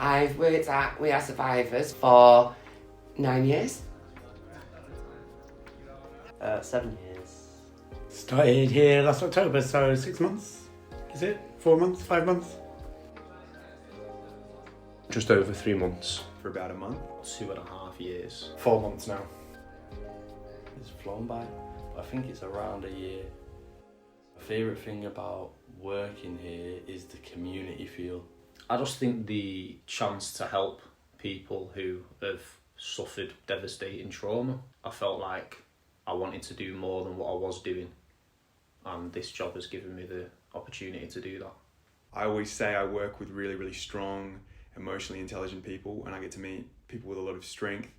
I've worked at We Are Survivors for 9 years. 7 years. Started here last October, so 6 months. Is it? 4 months? 5 months? Just over 3 months. For about a month. 2.5 years. 4 months now. It's flown by. I think it's around a year. My favourite thing about working here is the community feel. I just think the chance to help people who have suffered devastating trauma, I felt like I wanted to do more than what I was doing, and this job has given me the opportunity to do that. I always say I work with really, really strong, emotionally intelligent people, and I get to meet people with a lot of strength,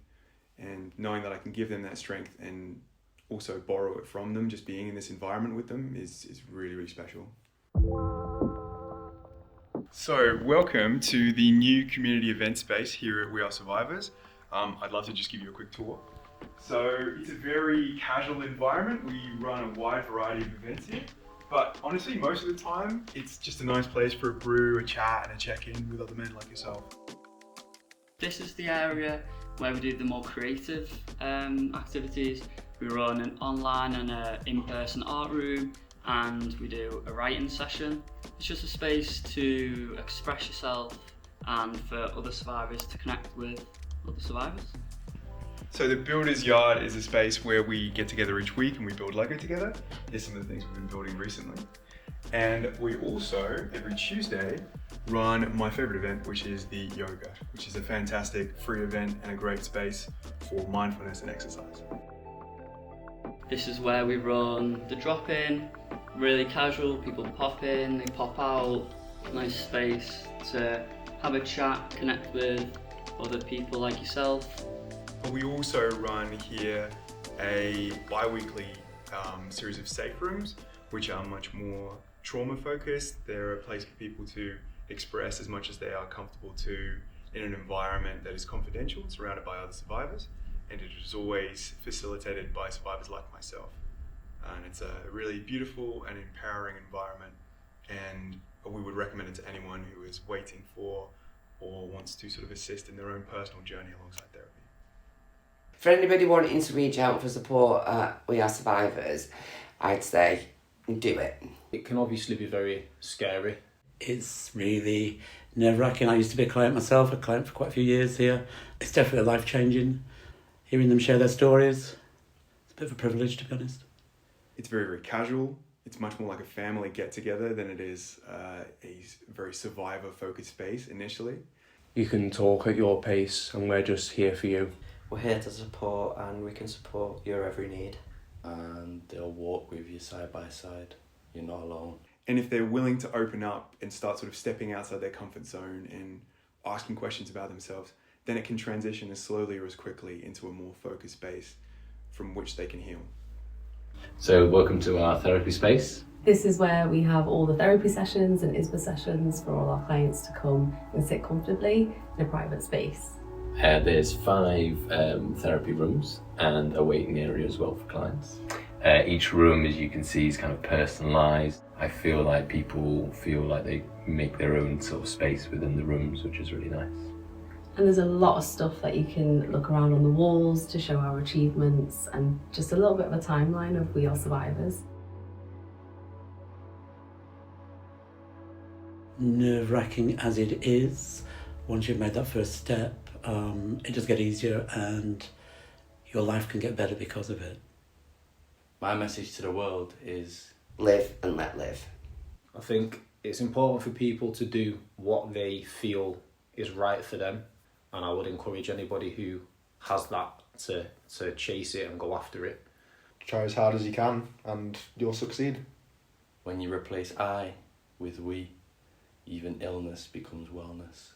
and knowing that I can give them that strength and also borrow it from them, just being in this environment with them is really, really special. So welcome to the new community event space here at We Are Survivors. I'd love to just give you a quick tour. So it's a very casual environment. We run a wide variety of events here, but honestly, most of the time, it's just a nice place for a brew, a chat, and a check-in with other men like yourself. This is the area where we do the more creative activities. We run an online and an in-person art room, and we do a writing session. It's just a space to express yourself and for other survivors to connect with other survivors. So the Builder's Yard is a space where we get together each week and we build Lego together. Here's some of the things we've been building recently. And we also, every Tuesday, run my favorite event, which is the yoga, which is a fantastic free event and a great space for mindfulness and exercise. This is where we run the drop-in, really casual, people pop in, they pop out, nice space to have a chat, connect with other people like yourself. But we also run here a bi-weekly series of safe rooms, which are much more trauma focused. They're a place for people to express as much as they are comfortable to in an environment that is confidential, surrounded by other survivors, and it is always facilitated by survivors like myself. And it's a really beautiful and empowering environment, and we would recommend it to anyone who is waiting for or wants to sort of assist in their own personal journey alongside therapy. For anybody wanting to reach out for support at We Are Survivors, I'd say do it. It can obviously be very scary. It's really nerve-wracking. I used to be a client myself, a client for quite a few years here. It's definitely life-changing. Hearing them share their stories, it's a bit of a privilege, to be honest. It's very, very casual. It's much more like a family get-together than it is a very survivor-focused space initially. You can talk at your pace and we're just here for you. We're here to support, and we can support your every need. And they'll walk with you side by side. You're not alone. And if they're willing to open up and start sort of stepping outside their comfort zone and asking questions about themselves, then it can transition as slowly or as quickly into a more focused space from which they can heal. So welcome to our therapy space. This is where we have all the therapy sessions and ISPA sessions for all our clients to come and sit comfortably in a private space. There's 5 therapy rooms and a waiting area as well for clients. Each room, as you can see, is kind of personalised. I feel like people feel like they make their own sort of space within the rooms, which is really nice. And there's a lot of stuff that you can look around on the walls to show our achievements, and just a little bit of a timeline of We Are Survivors. Nerve-wracking as it is, once you've made that first step, it does get easier and your life can get better because of it. My message to the world is Live and let live. I think it's important for people to do what they feel is right for them, and I would encourage anybody who has that to chase it and go after it. Try as hard as you can and you'll succeed. when you replace I with we, even illness becomes wellness.